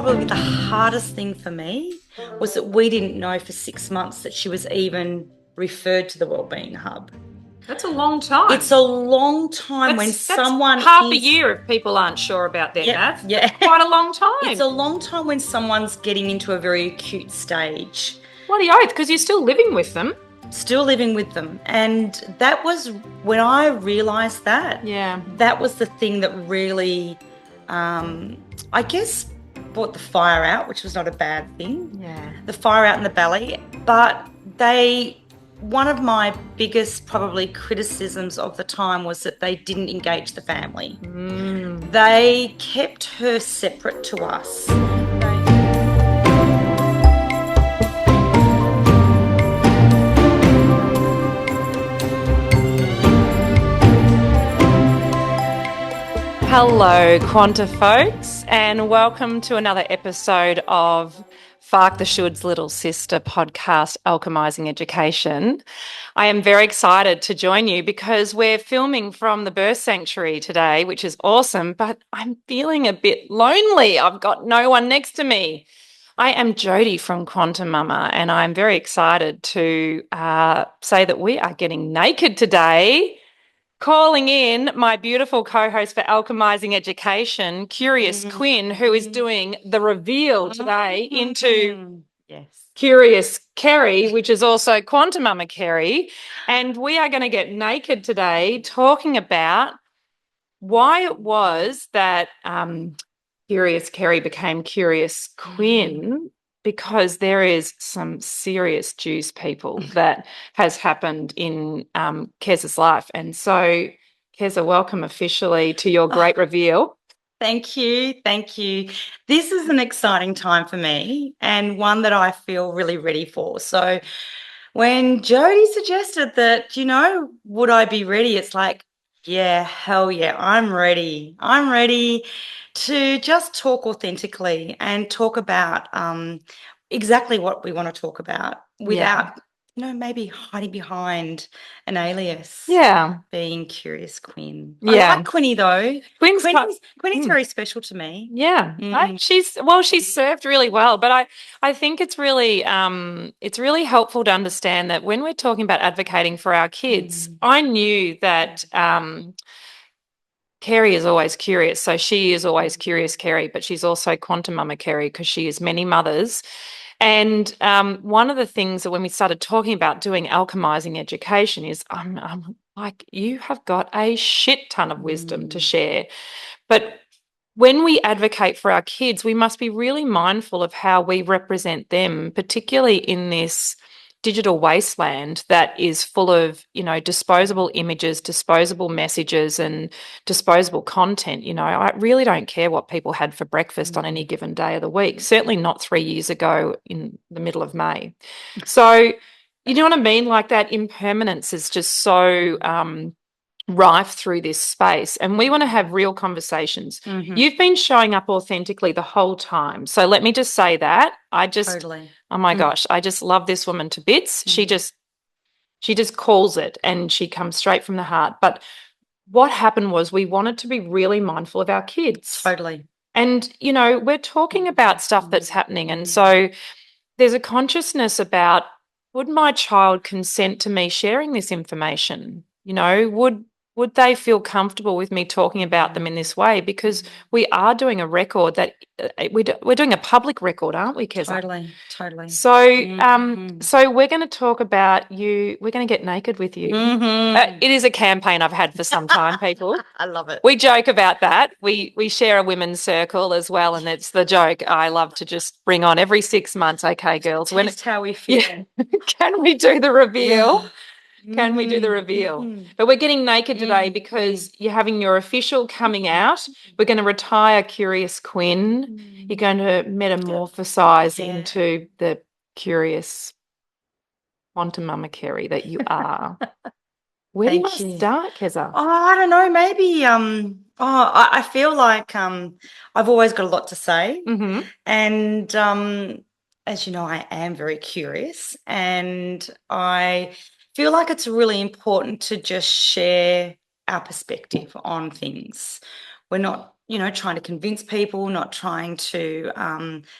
probably the hardest thing for me was that we didn't know for 6 months that she was even referred to the Wellbeing Hub. That's a long time. It's a long time when That's someone half a year if people aren't sure about their NAV. Yeah. That's quite a long time. It's a long time when someone's getting into a very acute stage. Bloody oath, because you're still living with them. Still living with them. And that was when I realised that. Yeah. That was the thing that really, I guess, brought the fire out, which was not a bad thing. Yeah. The fire out in the belly. But one of my biggest probably criticisms of the time was that they didn't engage the family. They kept her separate to us. Hello, Quanta folks, and welcome to another episode of Fark the Shoulds Little Sister podcast, Alchemising Education. I am very excited to join you because we're filming from the birth sanctuary today, which is awesome, but I'm feeling a bit lonely. I've got no one next to me. I am Jodi from QuantiMama, and I'm very excited to say that we are getting naked today. Calling in my beautiful co-host for Alchemising Education, Curious Quinn, who is doing the reveal today into Curious Kerri, which is also QuantiMama Kerri. And we are going to get naked today talking about why it was that Curious Kerri became Curious Quinn, because there is some serious juice, people, that has happened in Kez's life. And so, Keza, welcome officially to your great reveal. Thank you. Thank you. This is an exciting time for me and one that I feel really ready for. So when Jodi suggested that, would I be ready? It's like, yeah, hell yeah, I'm ready. I'm ready to just talk authentically and talk about exactly what we want to talk about without, maybe hiding behind an alias. Yeah. Being Curious Quinn. Yeah. I like Quinny though. Quinny's very special to me. Yeah. She's served really well, but I think it's really helpful to understand that when we're talking about advocating for our kids, I knew that Kerri is always curious. So she is always Curious Kerri, but she's also QuantiMama Kerri because she is many mothers. And one of the things that when we started talking about doing alchemising education is I'm like, you have got a shit ton of wisdom to share. But when we advocate for our kids, we must be really mindful of how we represent them, particularly in this digital wasteland that is full of, disposable images, disposable messages, and disposable content. I really don't care what people had for breakfast on any given day of the week, certainly not 3 years ago in the middle of May. So, you know what I mean? Like, that impermanence is just so rife through this space, and we want to have real conversations. You've been showing up authentically the whole time, so let me just say that Totally. Oh my gosh, I just love this woman to bits. She just calls it, and she comes straight from the heart. But what happened was we wanted to be really mindful of our kids. Totally. And we're talking about stuff that's happening, and so there's a consciousness about, would my child consent to me sharing this information? Would they feel comfortable with me talking about them in this way? Because we are doing a record that we're doing a public record, aren't we, Keza? Totally. So, so we're going to talk about you. We're going to get naked with you. It is a campaign I've had for some time, people. I love it. We joke about that. We share a women's circle as well, and it's the joke I love to just bring on every 6 months. Okay, girls, when it's how we feel. Can we do the reveal? Can we do the reveal? But we're getting naked today because you're having your official coming out. We're going to retire Curious Quinn. You're going to metamorphosize into the curious QuantiMama Kerri that you are. Where do you start, Keza? Oh, I don't know. Maybe I feel like I've always got a lot to say. And as you know, I am very curious, and I feel like it's really important to just share our perspective on things. We're not trying to convince people, not trying to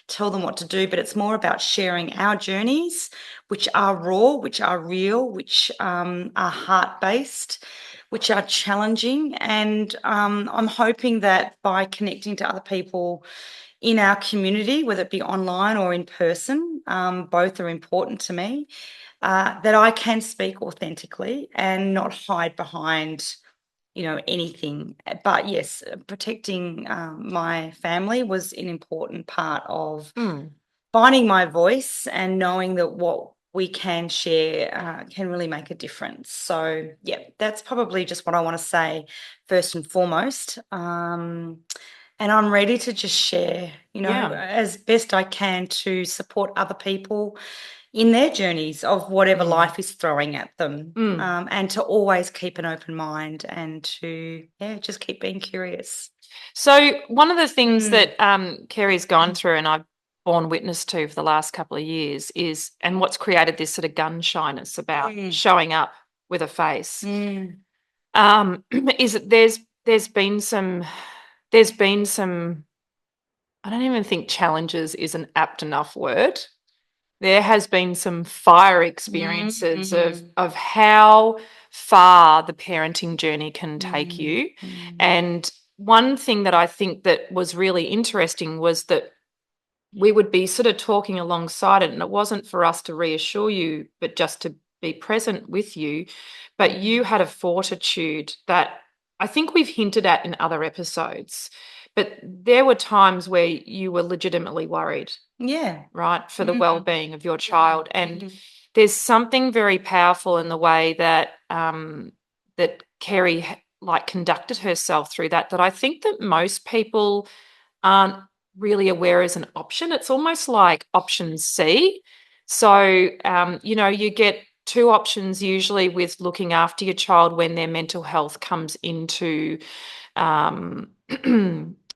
tell them what to do, but it's more about sharing our journeys, which are raw, which are real, which are heart-based, which are challenging. And I'm hoping that by connecting to other people in our community, whether it be online or in person, both are important to me, that I can speak authentically and not hide behind anything. But yes, protecting my family was an important part of finding my voice and knowing that what we can share can really make a difference. So, yeah, that's probably just what I want to say first and foremost. And I'm ready to just share, as best I can to support other people in their journeys of whatever life is throwing at them, and to always keep an open mind and to, just keep being curious. So one of the things that Kerri's gone through and I've borne witness to for the last couple of years is, and what's created this sort of gun shyness about showing up with a face, is that there's been some, I don't even think challenges is an apt enough word. There has been some fire experiences of how far the parenting journey can take you. And one thing that I think that was really interesting was that we would be sort of talking alongside it, and it wasn't for us to reassure you, but just to be present with you. But you had a fortitude that I think we've hinted at in other episodes, but there were times where you were legitimately worried. Yeah. Right, for the well-being of your child. And there's something very powerful in the way that that Kerri conducted herself through that I think that most people aren't really aware as an option. It's almost like option C. So you get two options usually with looking after your child when their mental health comes into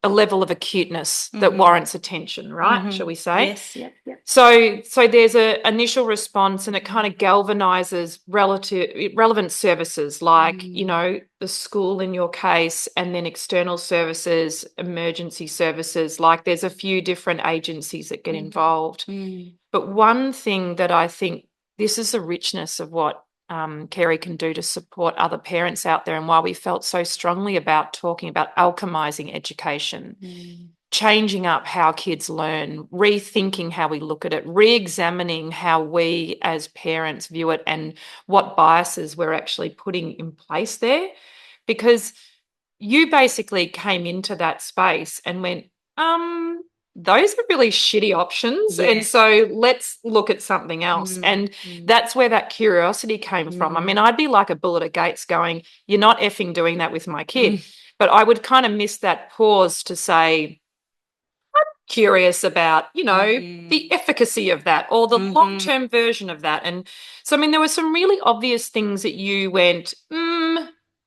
a level of acuteness that warrants attention, right? Shall we say? Yes, yep. So there's a initial response, and it kind of galvanizes relevant services like, the school in your case, and then external services, emergency services. Like there's a few different agencies that get involved. But one thing that I think, this is the richness of what Kerri can do to support other parents out there, and why we felt so strongly about talking about alchemizing education, changing up how kids learn, rethinking how we look at it, re-examining how we as parents view it and what biases we're actually putting in place there. Because you basically came into that space and went, those are really shitty options. Yes. And so let's look at something else. And that's where that curiosity came from. I mean, I'd be like a bull at a gates going, you're not effing doing that with my kid. But I would kind of miss that pause to say, curious about, the efficacy of that or the long-term version of that. And so, I mean, there were some really obvious things that you went,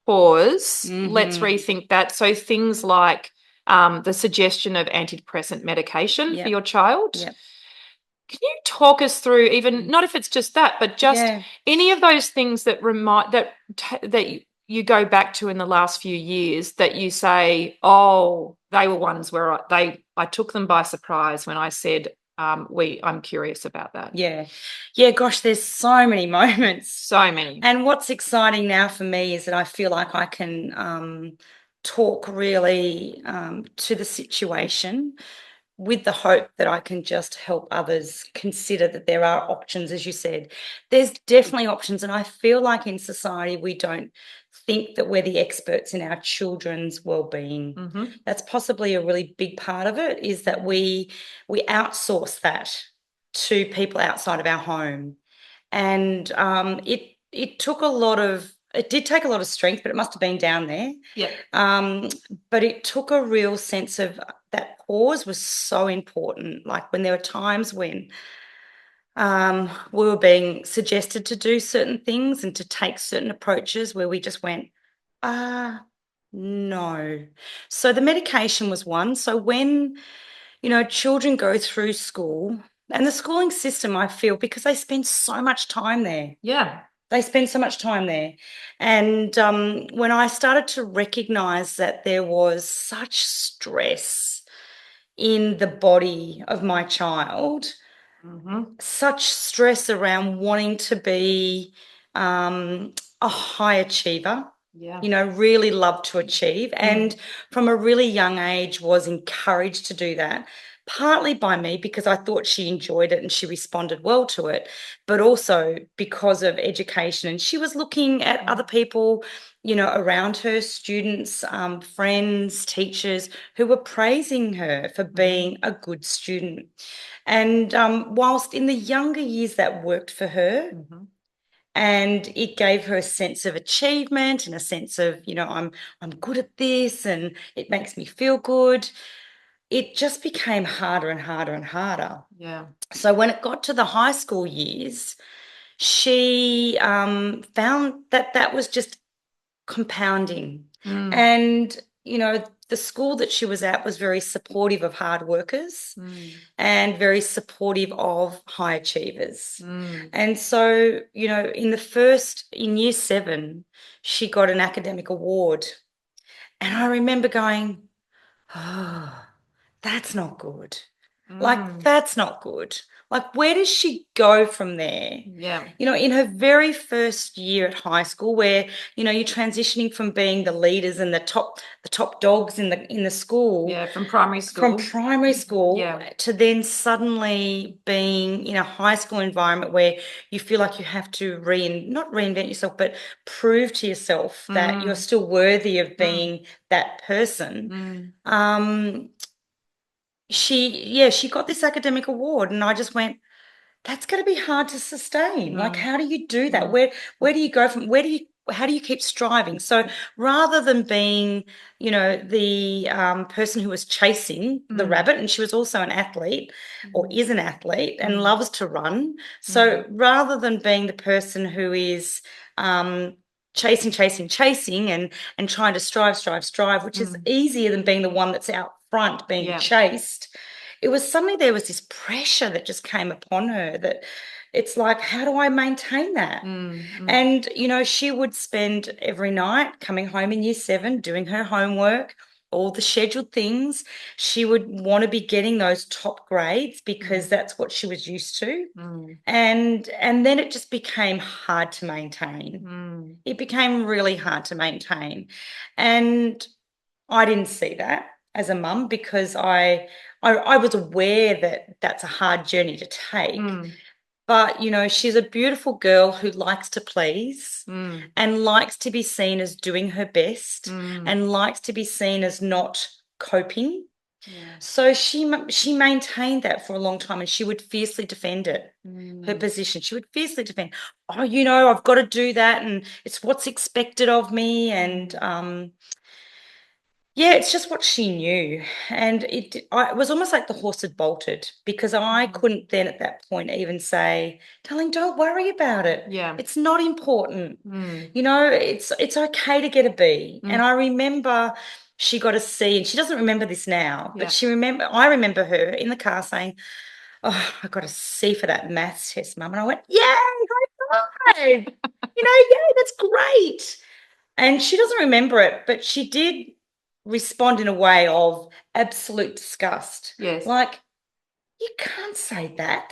pause, let's rethink that. So things like the suggestion of antidepressant medication for your child. Yep. Can you talk us through, even not if it's just that, but just any of those things that you go back to in the last few years that you say, oh, they were ones where I took them by surprise when I said, I'm curious about that. Yeah, gosh, there's so many moments. So many. And what's exciting now for me is that I feel like I can talk really to the situation with the hope that I can just help others consider that there are options, as you said. There's definitely options, and I feel like in society we don't think that we're the experts in our children's well-being. That's possibly a really big part of it, is that we outsource that to people outside of our home. And it took a lot of, it did take a lot of strength, but it must have been down there. But it took a real sense of that pause was so important. Like when there were times when we were being suggested to do certain things and to take certain approaches where we just went, no. So the medication was one. So when, children go through school, and the schooling system, I feel, because they spend so much time there. They spend so much time there. And when I started to recognize that there was such stress in the body of my child, such stress around wanting to be a high achiever, Yeah. really loved to achieve. And from a really young age was encouraged to do that, partly by me because I thought she enjoyed it and she responded well to it, but also because of education. And she was looking at other people, around her, students, friends, teachers who were praising her for being a good student. And whilst in the younger years that worked for her, and it gave her a sense of achievement and a sense of, I'm good at this and it makes me feel good. It just became harder and harder and harder. Yeah. So when it got to the high school years, she found that that was just compounding. And, the school that she was at was very supportive of hard workers and very supportive of high achievers. And so, in year 7, she got an academic award. And I remember going, oh, that's not good. Like, that's not good. Like, where does she go from there? Yeah. In her very first year at high school, where, you're transitioning from being the leaders and the top dogs in the school. Yeah, from primary school. Yeah. To then suddenly being in a high school environment where you feel like you have to not reinvent yourself, but prove to yourself that you're still worthy of being that person. She got this academic award, and I just went, that's going to be hard to sustain. Like, how do you do that? Where do you go from? How do you keep striving? So rather than being, the person who was chasing the rabbit, and she was also an athlete or is an athlete and loves to run. So rather than being the person who is chasing, chasing, chasing and trying to strive, which is easier than being the one that's out front being chased. It was suddenly there was this pressure that just came upon her that it's like, how do I maintain that? And, she would spend every night coming home in year 7, doing her homework, all the scheduled things. She would want to be getting those top grades because that's what she was used to. And then it just became hard to maintain. It became really hard to maintain. And I didn't see that as a mum because I was aware that that's a hard journey to take. But, she's a beautiful girl who likes to please and likes to be seen as doing her best and likes to be seen as not coping. So she maintained that for a long time, and she would fiercely defend it, her position. She would fiercely defend, oh, I've got to do that, and it's what's expected of me. And yeah, it's just what she knew. And it was almost like the horse had bolted because I couldn't then at that point even say, darling, don't worry about it. Yeah. It's not important. It's okay to get a B. And I remember she got a C, and she doesn't remember this now, but I remember her in the car saying, oh, I got a C for that maths test, Mum. And I went, yay, high five. Yay, that's great. And she doesn't remember it, but she did respond in a way of absolute disgust. Yes. Like, you can't say that.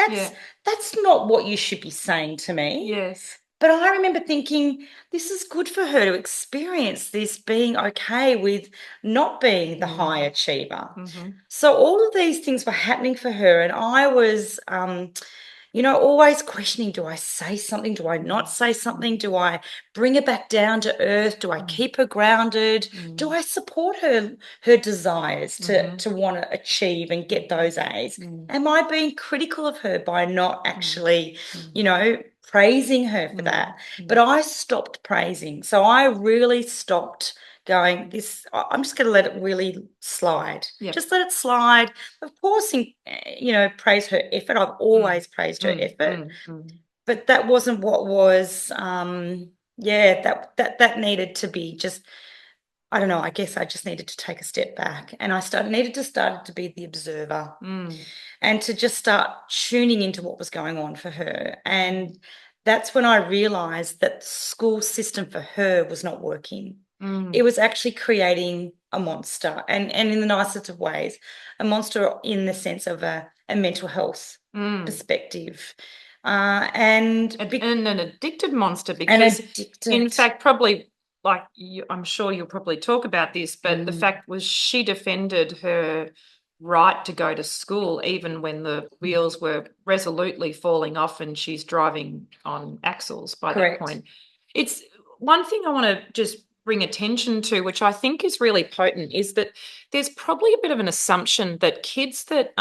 That's not what you should be saying to me. Yes. But I remember thinking, this is good for her to experience this, being okay with not being the high achiever. So all of these things were happening for her, and I was always questioning, do I say something? Do I not say something? Do I bring her back down to earth? Do I keep her grounded? Do I support her desires to want to achieve and get those A's? Am I being critical of her by not actually, praising her for that? But I stopped praising. So I really stopped going, I'm just going to let it really slide. Just let it slide. Of course, praise her effort. I've always praised her effort. But that wasn't what was, that needed to be just, I don't know, I guess I just needed to take a step back, and I needed to start to be the observer and to just start tuning into what was going on for her. And that's when I realized that the school system for her was not working. Mm. It was actually creating a monster, and in the nicest of ways, a monster in the sense of a mental health perspective. And an addicted monster, an because addicted. in fact, probably, like I'm sure you'll probably talk about this, but the fact was she defended her right to go to school even when the wheels were resolutely falling off and she's driving on axles by Correct. that point. It's one thing I want to just bring attention to, which I think is really potent, is that there's probably a bit of an assumption that kids that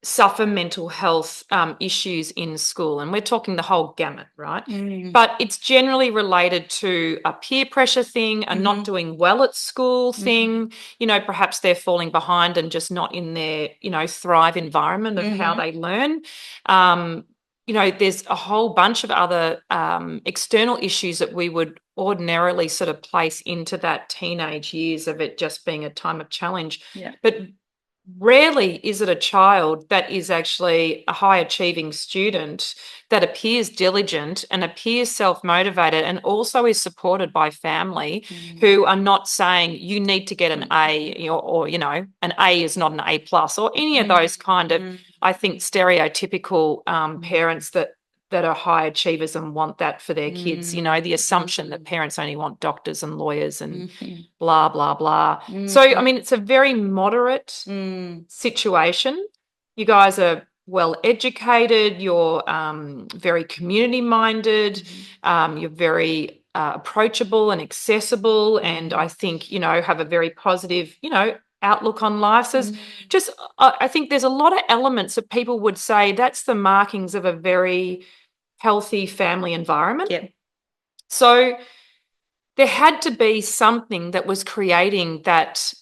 suffer mental health issues in school, and we're talking the whole gamut, right? But it's generally related to a peer pressure thing, a not doing well at school thing, you know, perhaps they're falling behind and just not in their, you know, thrive environment of how they learn. You know, there's a whole bunch of other external issues that we would ordinarily sort of place into that teenage years of it just being a time of challenge. Yeah. But rarely is it a child that is actually a high achieving student that appears diligent and appears self-motivated and also is supported by family who are not saying you need to get an A, or you know, an A is not an A plus, or any of those kind of, I think, stereotypical parents that are high achievers and want that for their kids. You know, the assumption that parents only want doctors and lawyers and blah, blah, blah. So, I mean, it's a very moderate situation. You guys are well educated, you're very community minded, you're very approachable and accessible, and I think, you know, have a very positive, you know, outlook on life. So just, I think there's a lot of elements that people would say that's the markings of a very healthy family environment. Yeah. So there had to be something that was creating that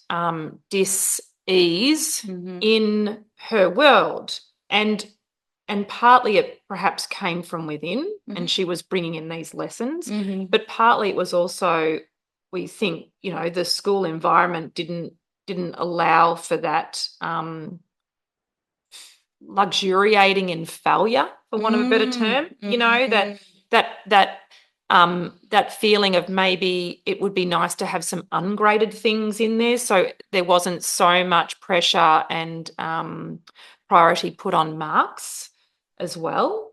dis-ease in her world, and partly it perhaps came from within, and she was bringing in these lessons, but partly it was also, we think, you know, the school environment didn't allow for that luxuriating in failure, for want of a better term. You know, that feeling of maybe it would be nice to have some ungraded things in there, so there wasn't so much pressure and priority put on marks as well.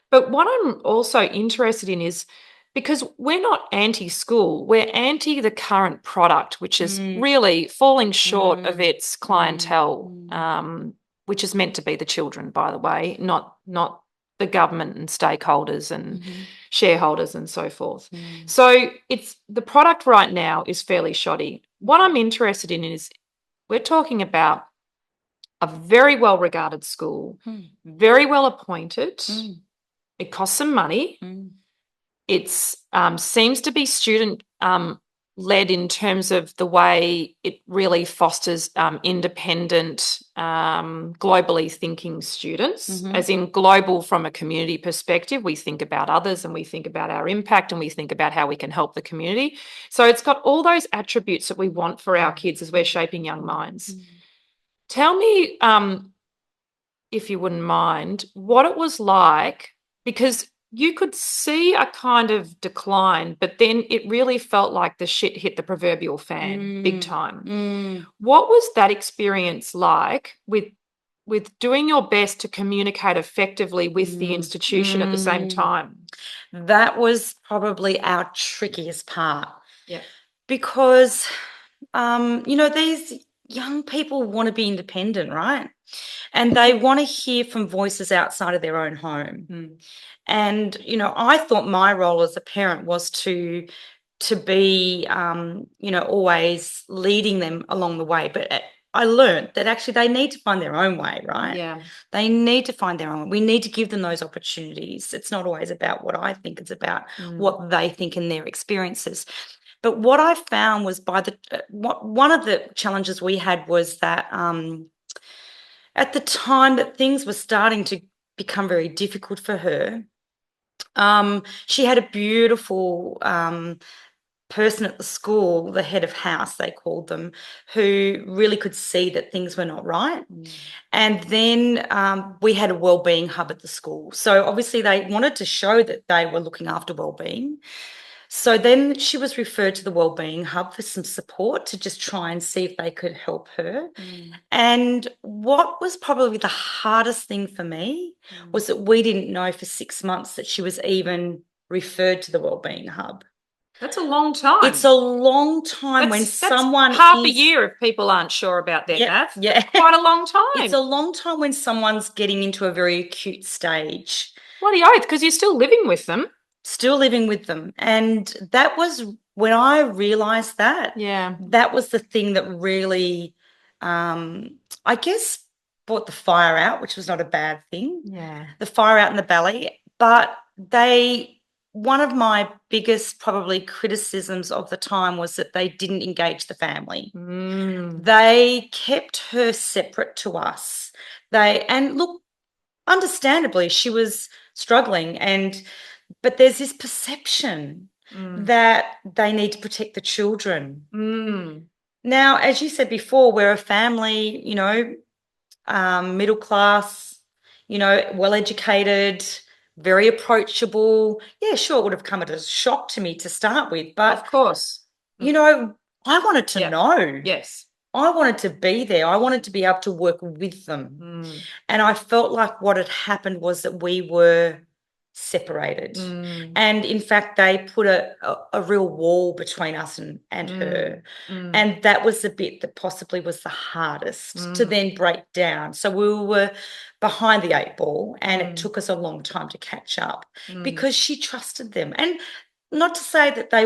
But what I'm also interested in is, because we're not anti-school, we're anti the current product, which is really falling short of its clientele, which is meant to be the children, by the way, not the government and stakeholders and shareholders and so forth. So it's, the product right now is fairly shoddy. What I'm interested in is, we're talking about a very well-regarded school, very well appointed. It costs some money. It's seems to be student led in terms of the way it really fosters independent, globally thinking students, as in global from a community perspective. We think about others and we think about our impact and we think about how we can help the community. So it's got all those attributes that we want for our kids as we're shaping young minds. Tell me, if you wouldn't mind, what it was like, because you could see a kind of decline, but then it really felt like the shit hit the proverbial fan big time. What was that experience like with doing your best to communicate effectively with the institution at the same time? That was probably our trickiest part. Yeah. Because, you know, these young people want to be independent, right? And they want to hear from voices outside of their own home. And, you know, I thought my role as a parent was to be, you know, always leading them along the way. But I learned that actually they need to find their own way, right? Yeah. They need to find their own. We need to give them those opportunities. It's not always about what I think, it's about what they think and their experiences. But what I found was one of the challenges we had was that at the time that things were starting to become very difficult for her, she had a beautiful person at the school, the head of house, they called them, who really could see that things were not right. And then we had a wellbeing hub at the school. So obviously they wanted to show that they were looking after wellbeing. So then she was referred to the wellbeing hub for some support to just try and see if they could help her. And what was probably the hardest thing for me was that we didn't know for 6 months that she was even referred to the wellbeing hub. That's a long time. It's a long time when someone half a year if people aren't sure about their math. Yeah. Quite a long time. It's a long time when someone's getting into a very acute stage. Bloody oath, because you're still living with them. Still living with them. And that was when I realised that. Yeah. That was the thing that really, I guess, brought the fire out, which was not a bad thing. Yeah. The fire out in the belly. But one of my biggest probably criticisms of the time was that they didn't engage the family. They kept her separate to us. And look, understandably, she was struggling, but there's this perception that they need to protect the children. Now, as you said before, we're a family, middle class, well-educated, very approachable. Yeah, sure, it would have come as a shock to me to start with, but of course, I wanted to know. Yes. I wanted to be there. I wanted to be able to work with them. And I felt like what had happened was that we were separated. And in fact, they put a real wall between us and her. And that was the bit that possibly was the hardest to then break down. So we were behind the 8 ball, and it took us a long time to catch up because she trusted them. And not to say that they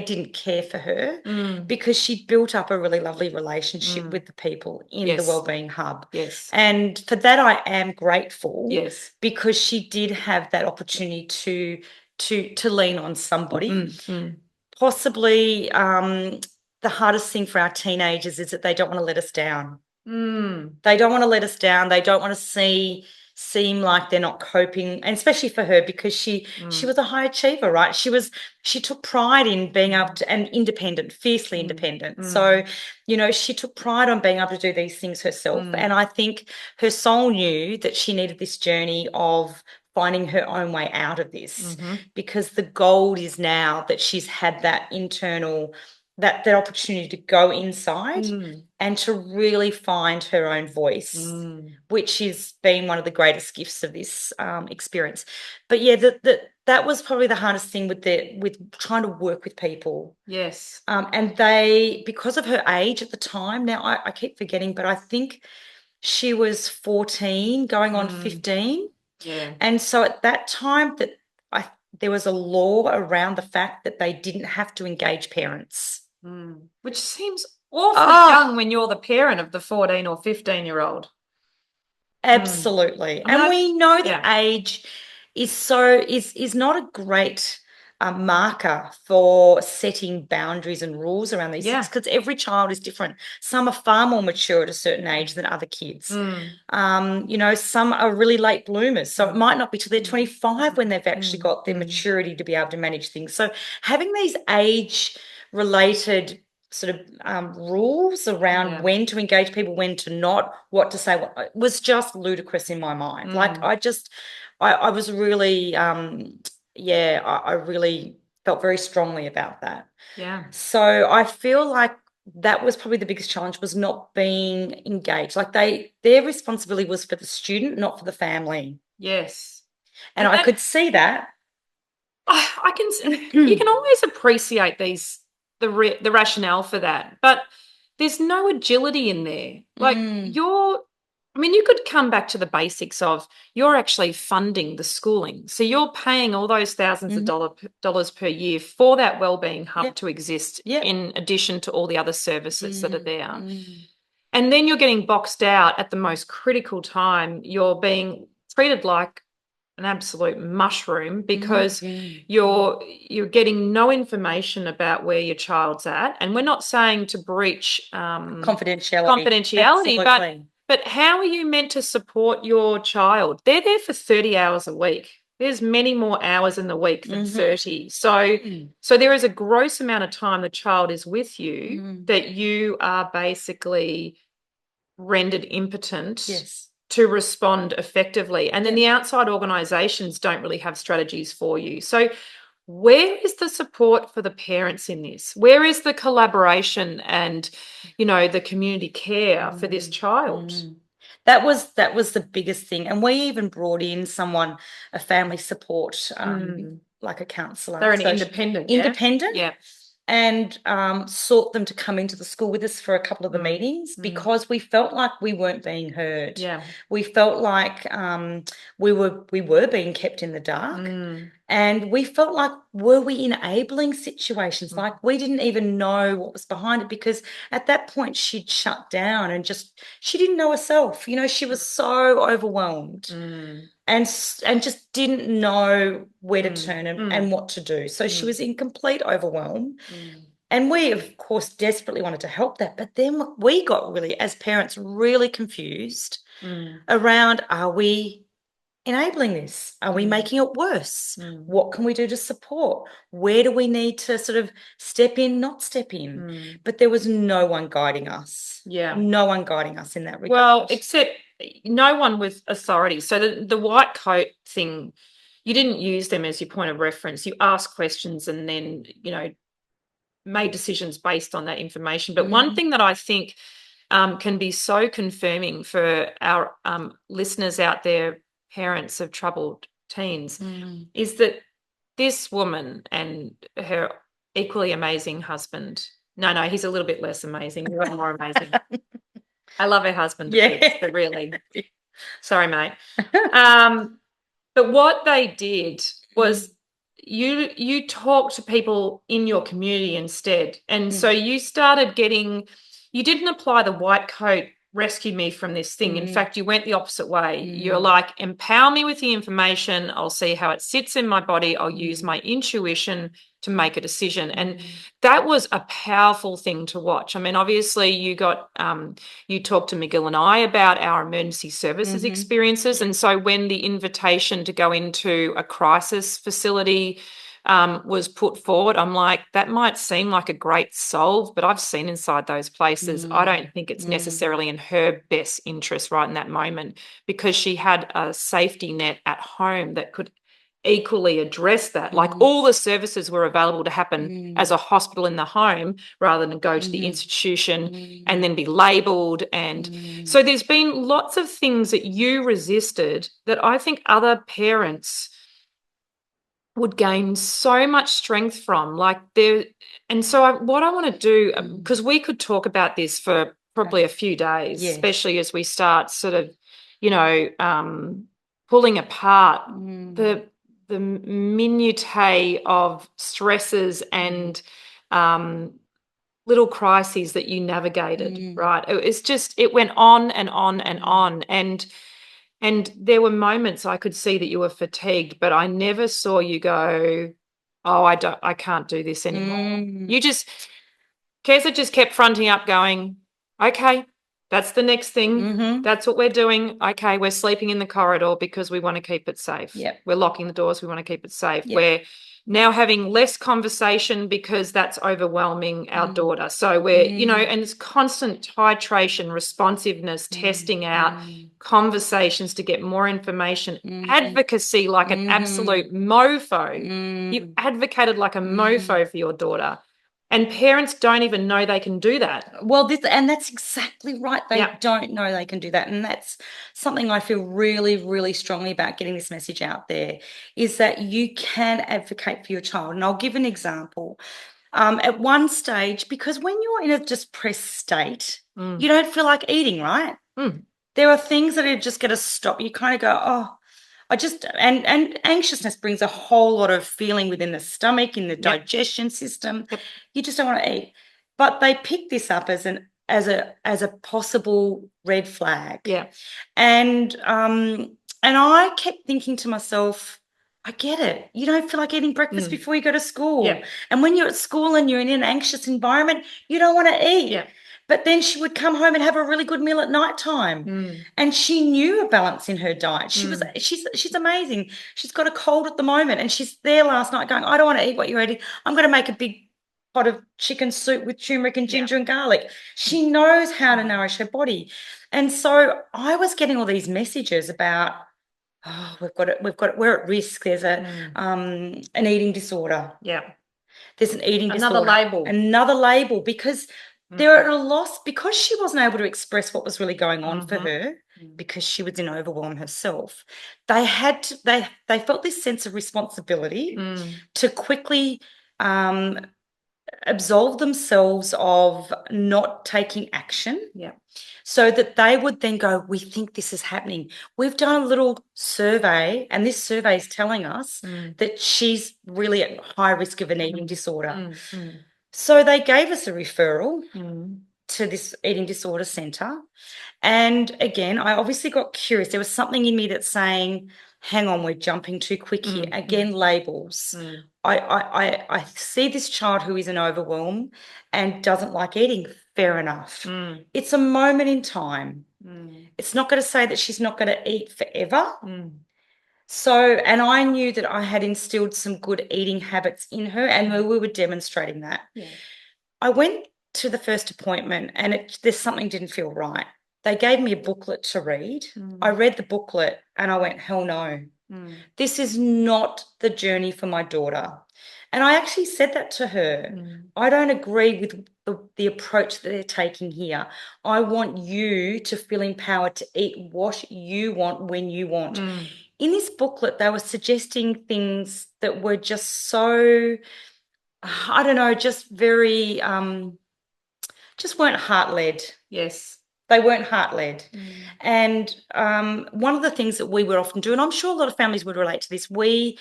didn't care for her, because she built up a really lovely relationship with the people in the Wellbeing Hub. Yes. And for that, I am grateful. Yes. Because she did have that opportunity to lean on somebody. Possibly the hardest thing for our teenagers is that they don't want to let us down. They don't want to let us down. They don't want to seem like they're not coping, and especially for her, because she was a high achiever, right? She took pride in being able to, and independent, fiercely independent. So, she took pride on being able to do these things herself. And I think her soul knew that she needed this journey of finding her own way out of this, because the gold is now that she's had that internal, that opportunity to go inside and to really find her own voice, which has been one of the greatest gifts of this experience. But yeah, that was probably the hardest thing with trying to work with people. Yes. And they, because of her age at the time, now I keep forgetting, but I think she was 14 going on 15. Yeah. And so at that time there was a law around the fact that they didn't have to engage parents. Which seems awfully young when you're the parent of the 14 or 15-year-old. Absolutely. And we know that age is not a great marker for setting boundaries and rules around these things, because every child is different. Some are far more mature at a certain age than other kids. Some are really late bloomers, so it might not be till they're 25 when they've actually got their maturity to be able to manage things. So having these age-related sort of rules around when to engage people, when to not, what to say, what was just ludicrous in my mind. Like I was really I really felt very strongly about that. Yeah. So I feel like that was probably the biggest challenge, was not being engaged. Like their responsibility was for the student, not for the family. Yes. And I could see that. I can. You can always appreciate the rationale for that, but there's no agility in there. Like you could come back to the basics of you're actually funding the schooling. So you're paying all those thousands of dollars per year for that wellbeing hub to exist in addition to all the other services that are there. And then you're getting boxed out at the most critical time. You're being treated like an absolute mushroom because you're getting no information about where your child's at. And we're not saying to breach confidentiality, but how are you meant to support your child? They're there for 30 hours a week. there's many more hours in the week than 30. So there is a gross amount of time the child is with you that you are basically rendered impotent to respond effectively. And then the outside organisations don't really have strategies for you. So where is the support for the parents in this? Where is the collaboration and, the community care for this child? That was the biggest thing. And we even brought in someone, a family support, like a counsellor. They're an independent. Independent. Yeah. And sought them to come into the school with us for a couple of the meetings because we felt like we weren't being heard. Yeah. We felt like we were being kept in the dark. And we felt like, were we enabling situations? Like we didn't even know what was behind it, because at that point she'd shut down and she didn't know herself. She was so overwhelmed. And just didn't know where to turn and what to do. So she was in complete overwhelm. And we, of course, desperately wanted to help that. But then we got really, as parents, really confused around, are we enabling this? Are we making it worse? What can we do to support? Where do we need to sort of step in, not step in? But there was no one guiding us. Yeah. No one guiding us in that regard. Well, except no one with authority. So the white coat thing, you didn't use them as your point of reference. You asked questions and then, made decisions based on that information. But one thing that I think can be so confirming for our listeners out there, parents of troubled teens, is that this woman and her equally amazing husband, no, he's a little bit less amazing, you're more amazing. I love her husband, but really, sorry, mate. But what they did was you talk to people in your community instead. And so you started you didn't apply the white coat, rescue me from this thing. In fact, you went the opposite way. You're like, empower me with the information. I'll see how it sits in my body. I'll use my intuition to make a decision. And that was a powerful thing to watch. I mean, obviously you talked to McGill and I about our emergency services experiences. And so when the invitation to go into a crisis facility was put forward, I'm like, that might seem like a great solve, but I've seen inside those places. I don't think it's necessarily in her best interest right in that moment, because she had a safety net at home that could equally address that. Like all the services were available to happen as a hospital in the home rather than go to the institution and then be labelled. And so there's been lots of things that you resisted that I think other parents would gain so much strength from. And so what I want to do, because we could talk about this for probably a few days, especially as we start sort of, pulling apart the minutiae of stresses and little crises that you navigated, right? It went on and on and on. And there were moments I could see that you were fatigued, but I never saw you go, oh, I can't do this anymore. Keza just kept fronting up going, okay, that's the next thing. That's what we're doing. Okay, we're sleeping in the corridor because we want to keep it safe. Yep. We're locking the doors. We want to keep it safe. Yep. We're now having less conversation because that's overwhelming our daughter. So we're, and it's constant titration, responsiveness, testing out conversations to get more information, advocacy like an absolute mofo. You advocated like a mofo for your daughter. And parents don't even know they can do that. Well, that's exactly right. They don't know they can do that. And that's something I feel really, really strongly about getting this message out there, is that you can advocate for your child. And I'll give an example. At one stage, because when you're in a depressed state, you don't feel like eating, right? There are things that are just going to stop. You kind of go, oh, and anxiousness brings a whole lot of feeling within the stomach, in the digestion system. You just don't want to eat. But they pick this up as a possible red flag. Yeah. And I kept thinking to myself, I get it. You don't feel like eating breakfast before you go to school. Yeah. And when you're at school and you're in an anxious environment, you don't want to eat. Yeah. But then she would come home and have a really good meal at nighttime. And she knew a balance in her diet. She's amazing. She's got a cold at the moment, and she's there last night going, I don't want to eat what you're eating. I'm going to make a big pot of chicken soup with turmeric and ginger and garlic. She knows how to nourish her body. And so I was getting all these messages about, oh, we're at risk. There's an eating disorder. Yeah. There's an eating Another disorder. Another label, because they're at a loss, because she wasn't able to express what was really going on for her, because she was in overwhelm herself. They felt this sense of responsibility to quickly absolve themselves of not taking action. Yeah. So that they would then go, we think this is happening. We've done a little survey, and this survey is telling us that she's really at high risk of an eating disorder. So they gave us a referral to this eating disorder centre. And again, I obviously got curious. There was something in me that's saying, hang on, we're jumping too quick here. Again, labels. I see this child who is in overwhelm and doesn't like eating. Fair enough. It's a moment in time. It's not going to say that she's not going to eat forever. So, and I knew that I had instilled some good eating habits in her, and we were demonstrating that. I went to the first appointment, and there's something didn't feel right. They gave me a booklet to read. I read the booklet and I went, hell no. This is not the journey for my daughter. And I actually said that to her. I don't agree with the approach that they're taking here. I want you to feel empowered to eat what you want when you want. In this booklet, they were suggesting things that were just so, I don't know, just very, just weren't heart-led. Yes. They weren't heart-led. And one of the things that we would often do, and I'm sure a lot of families would relate to this, we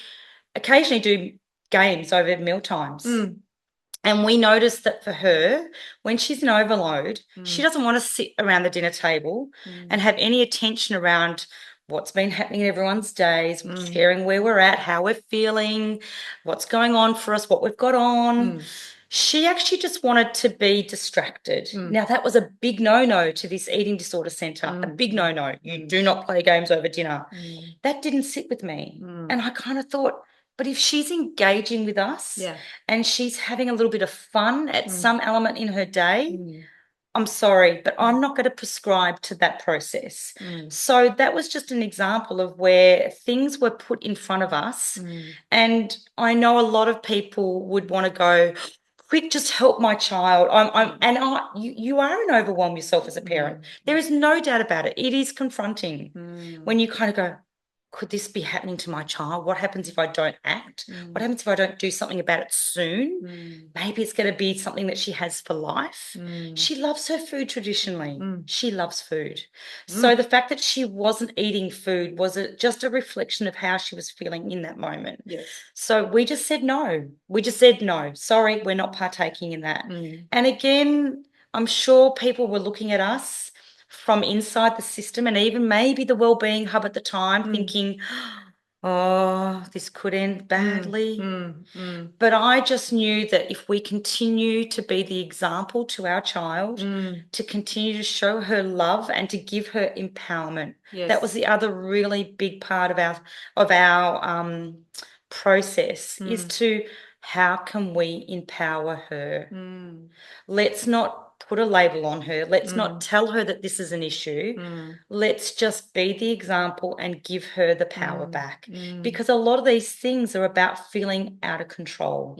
occasionally do games over meal times. And we noticed that for her, when she's in overload, she doesn't want to sit around the dinner table and have any attention around what's been happening in everyone's days, sharing where we're at, how we're feeling, what's going on for us, what we've got on. She actually just wanted to be distracted. Now, that was a big no-no to this eating disorder centre, a big no-no. You do not play games over dinner. That didn't sit with me. And I kind of thought, but if she's engaging with us and she's having a little bit of fun at some element in her day, I'm sorry, but I'm not going to prescribe to that process. So that was just an example of where things were put in front of us. And I know a lot of people would want to go, quick, just help my child. You are an overwhelm yourself as a parent. There is no doubt about it. It is confronting when you kind of go, could this be happening to my child? What happens if I don't act? What happens if I don't do something about it soon? Maybe it's going to be something that she has for life. She loves her food traditionally. She loves food. So the fact that she wasn't eating food was just a reflection of how she was feeling in that moment. So we just said no. We just said no. Sorry, we're not partaking in that. And again, I'm sure people were looking at us from inside the system, and even maybe the wellbeing hub at the time, thinking, oh, this could end badly. But I just knew that if we continue to be the example to our child, to continue to show her love and to give her empowerment, that was the other really big part of our process, is to how can we empower her? Let's not put a label on her. Let's not tell her that this is an issue. Let's just be the example and give her the power back. Because a lot of these things are about feeling out of control.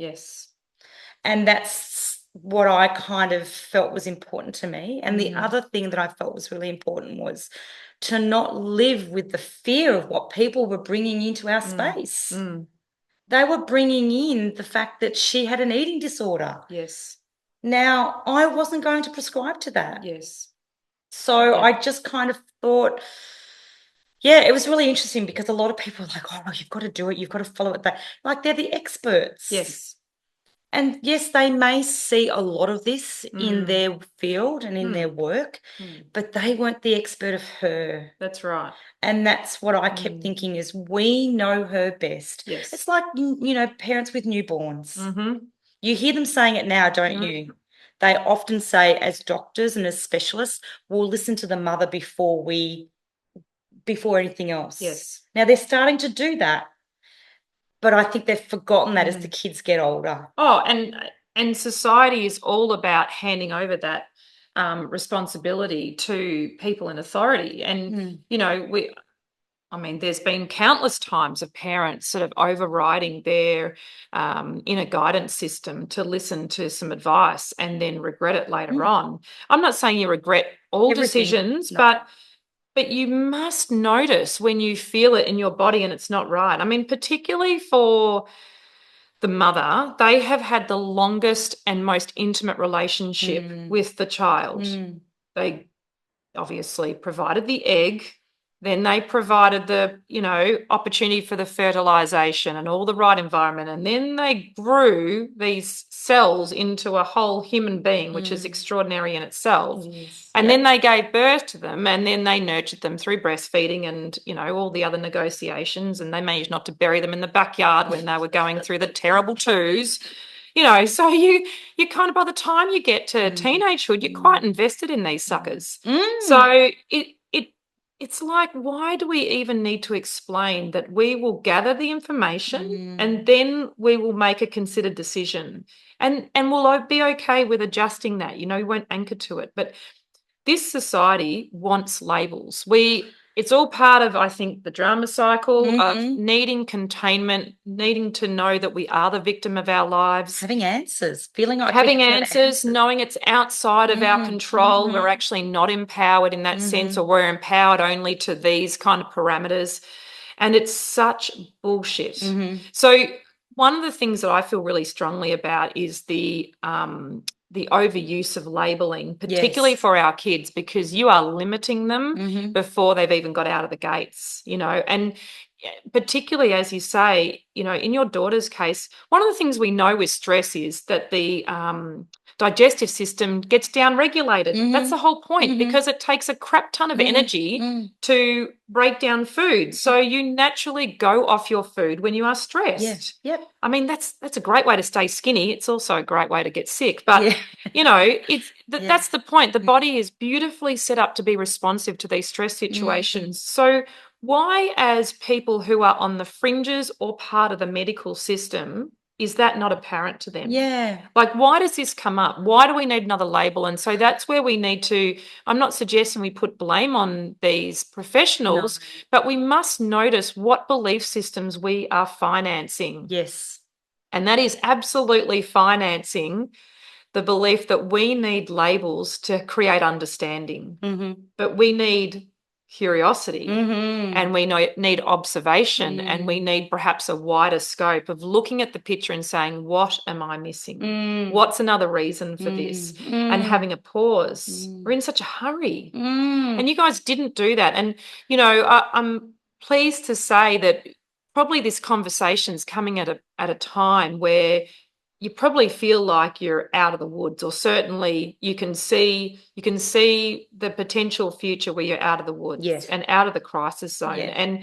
And that's what I kind of felt was important to me. And the other thing that I felt was really important was to not live with the fear of what people were bringing into our space. They were bringing in the fact that she had an eating disorder. Now, I wasn't going to prescribe to that. So I just kind of thought, it was really interesting, because a lot of people are like, oh, you've got to do it. You've got to follow it. Like, they're the experts. And yes, they may see a lot of this in their field and in their work, but they weren't the expert of her. That's right. And that's what I kept thinking, is we know her best. It's like, parents with newborns. You hear them saying it now, don't you? they often say, as doctors and as specialists, we'll listen to the mother before anything else. Yes. Now they're starting to do that, but I think they've forgotten that as the kids get older. Oh, and society is all about handing over that responsibility to people in authority. And, there's been countless times of parents sort of overriding their inner guidance system to listen to some advice and then regret it later on. I'm not saying you regret all decisions, but you must notice when you feel it in your body and it's not right. I mean, particularly for the mother, they have had the longest and most intimate relationship with the child. They obviously provided the egg, then they provided the, opportunity for the fertilization and all the right environment. And then they grew these cells into a whole human being, which is extraordinary in itself. Yes. And then they gave birth to them, and then they nurtured them through breastfeeding and, all the other negotiations. And they managed not to bury them in the backyard when they were going through the terrible twos. So you kind of, by the time you get to teenagehood, you're quite invested in these suckers. So it's like, why do we even need to explain that we will gather the information and then we will make a considered decision, and we'll be okay with adjusting that, we won't anchor to it. But this society wants labels. It's all part of, I think, the drama cycle of needing containment, needing to know that we are the victim of our lives. Having answers, feeling like having answers, knowing it's outside of our control. We're actually not empowered in that sense, or we're empowered only to these kind of parameters. And it's such bullshit. So one of the things that I feel really strongly about is the overuse of labeling, particularly for our kids, because you are limiting them before they've even got out of the gates, and particularly, as you say, in your daughter's case, one of the things we know with stress is that the digestive system gets downregulated. That's the whole point, because it takes a crap ton of energy to break down food. So you naturally go off your food when you are stressed. Yep. I mean, that's a great way to stay skinny. It's also a great way to get sick. But, that's the point. The body is beautifully set up to be responsive to these stress situations. So why, as people who are on the fringes or part of the medical system, is that not apparent to them? Yeah. Like, why does this come up? Why do we need another label? And so that's where we need to, I'm not suggesting we put blame on these professionals, but we must notice what belief systems we are financing. Yes. And that is absolutely financing the belief that we need labels to create understanding, but we need curiosity, and we need observation, and we need perhaps a wider scope of looking at the picture and saying, what am I missing? What's another reason for this? And having a pause. We're in such a hurry. And you guys didn't do that. And, I'm pleased to say that probably this conversation's coming at a time where you probably feel like you're out of the woods, or certainly you can see the potential future where you're out of the woods and out of the crisis zone. And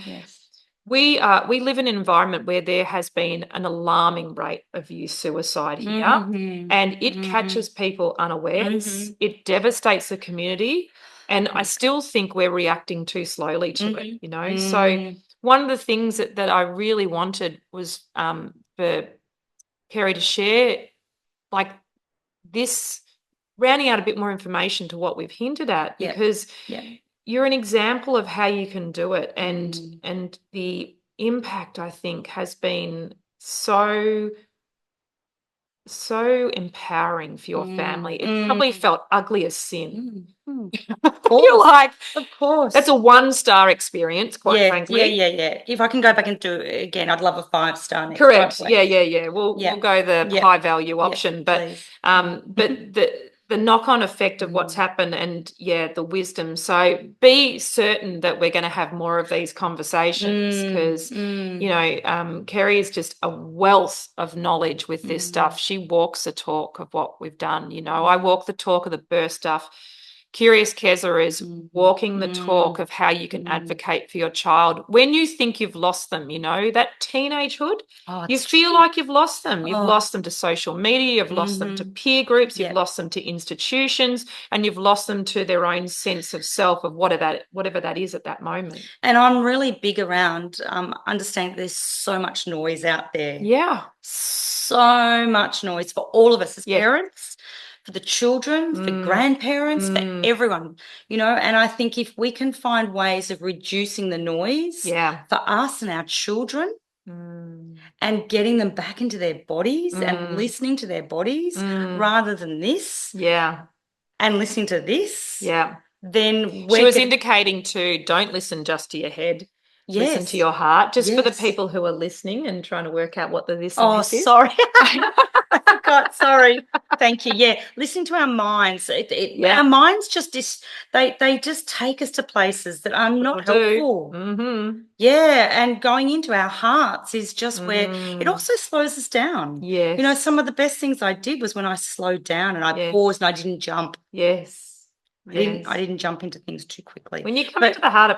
we live in an environment where there has been an alarming rate of youth suicide here, and it catches people unawares. It devastates the community, and I still think we're reacting too slowly to it. So one of the things that I really wanted was for Kerri to share, like, this, rounding out a bit more information to what we've hinted at, because you're an example of how you can do it, and the impact, I think, has been so empowering for your family. It probably felt ugly as sin. You're like, of course, that's a 1-star experience, quite frankly. Yeah. If I can go back and do it again, I'd love a 5-star next. Correct. Yeah. We'll go the high value option, but the knock-on effect of what's happened, and the wisdom. So be certain that we're going to have more of these conversations, because Kerri is just a wealth of knowledge with this stuff. She walks the talk of what we've done. I walk the talk of the birth stuff. Curious Kerri is walking the talk of how you can advocate for your child when you think you've lost them, that teenagehood. You feel like you've lost them. You've lost them to social media, you've lost them to peer groups, you've lost them to institutions, and you've lost them to their own sense of self, of whatever that is at that moment. And I'm really big around understanding there's so much noise out there. Yeah. So much noise for all of us as parents, for the children, for grandparents, for everyone, and I think if we can find ways of reducing the noise for us and our children and getting them back into their bodies and listening to their bodies rather than this and listening to this, then she was indicating too, don't listen just to your head. Listen to your heart, just for the people who are listening and trying to work out what the this and this is. Sorry. I forgot. Sorry. Thank you. Yeah, listening to our minds. Our minds just they just take us to places that are not helpful. Yeah, and going into our hearts is just where it also slows us down. Yes. Some of the best things I did was when I slowed down and I paused and I didn't jump. Yes. I didn't jump into things too quickly. When you come into the heart,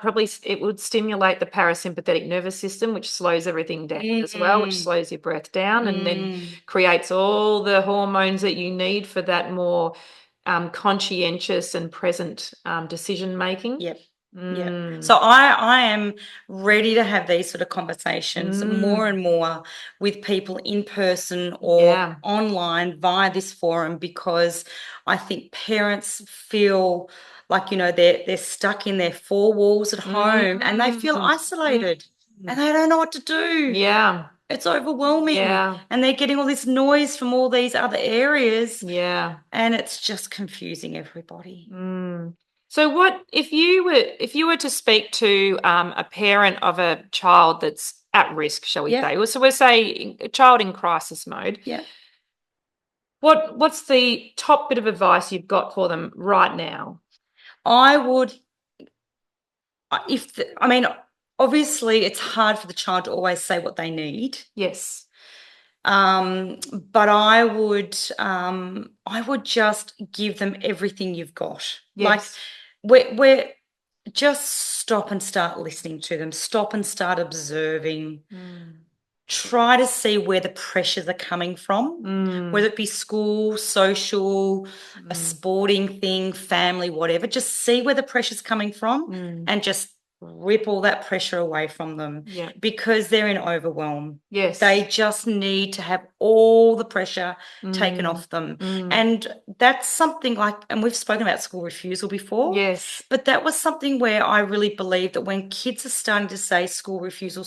it would stimulate the parasympathetic nervous system, which slows everything down as well, which slows your breath down and then creates all the hormones that you need for that more conscientious and present decision making. Yep. Yeah. So I am ready to have these sort of conversations more and more with people in person or online via this forum, because I think parents feel like, they're stuck in their four walls at home and they feel isolated and they don't know what to do. Yeah. It's overwhelming. Yeah. And they're getting all this noise from all these other areas. Yeah. And it's just confusing everybody. So what if you were to speak to a parent of a child that's at risk, shall we say? So we're saying a child in crisis mode. Yeah. What's the top bit of advice you've got for them right now? I would, obviously it's hard for the child to always say what they need. Yes. But I would just give them everything you've got. Yes. Like we're just stop and start listening to them. Stop and start observing. Try to see where the pressures are coming from, whether it be school, social, a sporting thing, family, whatever. Just see where the pressure's coming from and just rip all that pressure away from them because they're in overwhelm. Yes. They just need to have all the pressure taken off them. And that's something and we've spoken about school refusal before. Yes. But that was something where I really believe that when kids are starting to say school refusal,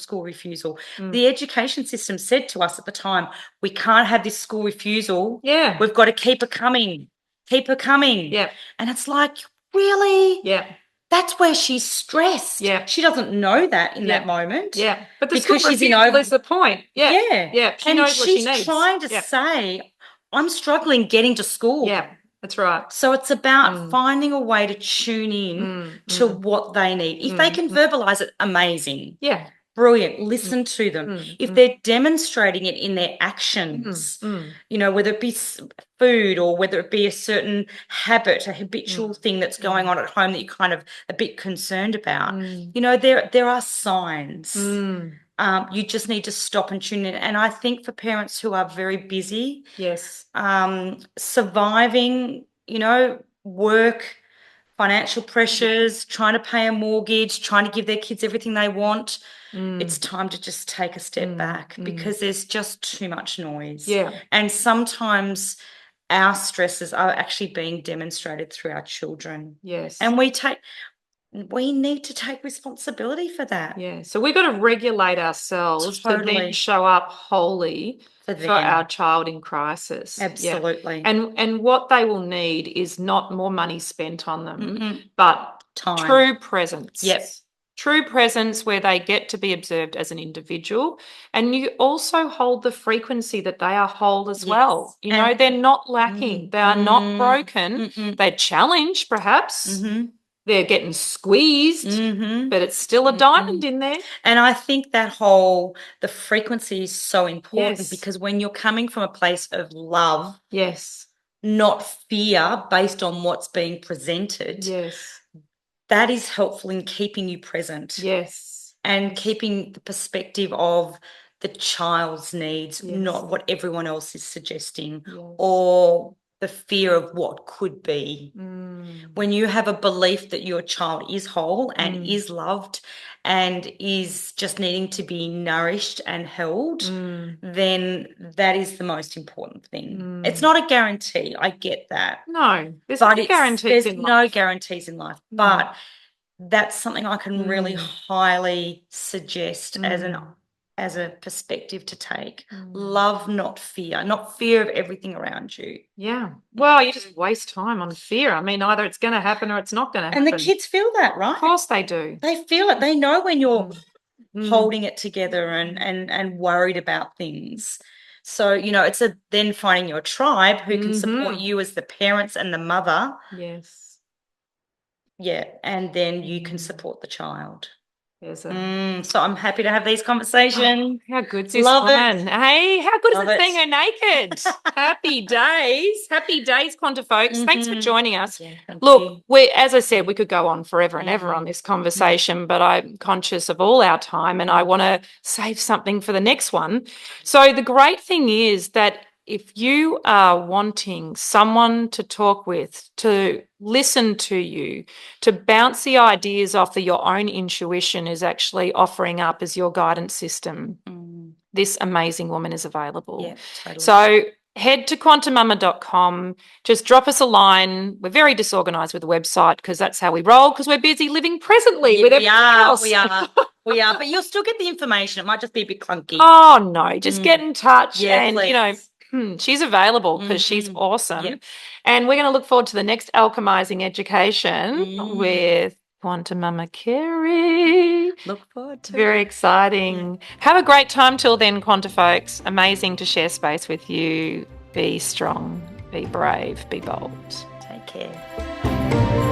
the education system said to us at the time, we can't have this school refusal. Yeah. We've got to keep her coming. Yeah. And it's like, really? Yeah. That's where she's stressed. Yeah. She doesn't know that in that moment. Yeah. But because she's in over. Is the point. Yeah. Yeah. Yeah. She knows what she needs. She's trying to say, I'm struggling getting to school. Yeah. That's right. So it's about finding a way to tune in to what they need. If they can verbalize it, amazing. Yeah. Brilliant. Listen to them. If they're demonstrating it in their actions, whether it be food or whether it be a certain habit, a habitual thing that's going on at home that you're kind of a bit concerned about, there are signs. You just need to stop and tune in. And I think for parents who are very busy, surviving, work, financial pressures, trying to pay a mortgage, trying to give their kids everything they want, it's time to just take a step back because there's just too much noise. Yeah. And sometimes our stresses are actually being demonstrated through our children. Yes. And we need to take responsibility for that. Yeah. So we've got to regulate ourselves to then show up wholly for our child in crisis. Absolutely. Yeah. And what they will need is not more money spent on them, but time. True presence. Yes. True presence where they get to be observed as an individual, and you also hold the frequency that they are whole as well. They're not lacking. They are not broken. They're challenged perhaps. They're getting squeezed, but it's still a diamond in there. And I think the frequency is so important because when you're coming from a place of love, not fear based on what's being presented, Yes. that is helpful in keeping you present. Yes. And keeping the perspective of the child's needs, Yes. not what everyone else is suggesting, Yes. or the fear of what could be. Mm. When you have a belief that your child is whole and is loved and is just needing to be nourished and held, then that is the most important thing. It's not a guarantee. I get that. No, there's But no guarantees there's in no life. guarantees in life. But that's something I can really highly suggest as a perspective to take. Love, not fear of everything around you. Yeah. Well, you just waste time on fear. I mean, either it's going to happen or it's not going to happen. And the kids feel that, right? Of course they do. They feel it. They know when you're holding it together and worried about things. So, it's then finding your tribe who can support you as the parents and the mother. Yes. Yeah, and then you can support the child. So I'm happy to have these conversations. How good's this Love woman? it. Hey, how good Love is it it. seeing her naked? Happy days. Happy days, Quanta folks. Thanks for joining us. Yeah, Look, as I said, we could go on forever and ever on this conversation, but I'm conscious of all our time and I want to save something for the next one. So the great thing is that if you are wanting someone to talk with, to listen to you, to bounce the ideas off of your own intuition is actually offering up as your guidance system, this amazing woman is available. Yeah, totally. So head to QuantiMama.com, just drop us a line. We're very disorganized with the website because that's how we roll, because we're busy living presently with everything else. We are. But you'll still get the information. It might just be a bit clunky. Oh, no, just get in touch and, please. She's available because she's awesome. Yep. And we're going to look forward to the next alchemizing education with QuantiMama Kerri. Look forward to it. Very exciting. Have a great time till then, Quanta folks. Amazing to share space with you. Be strong, be brave, be bold. Take care.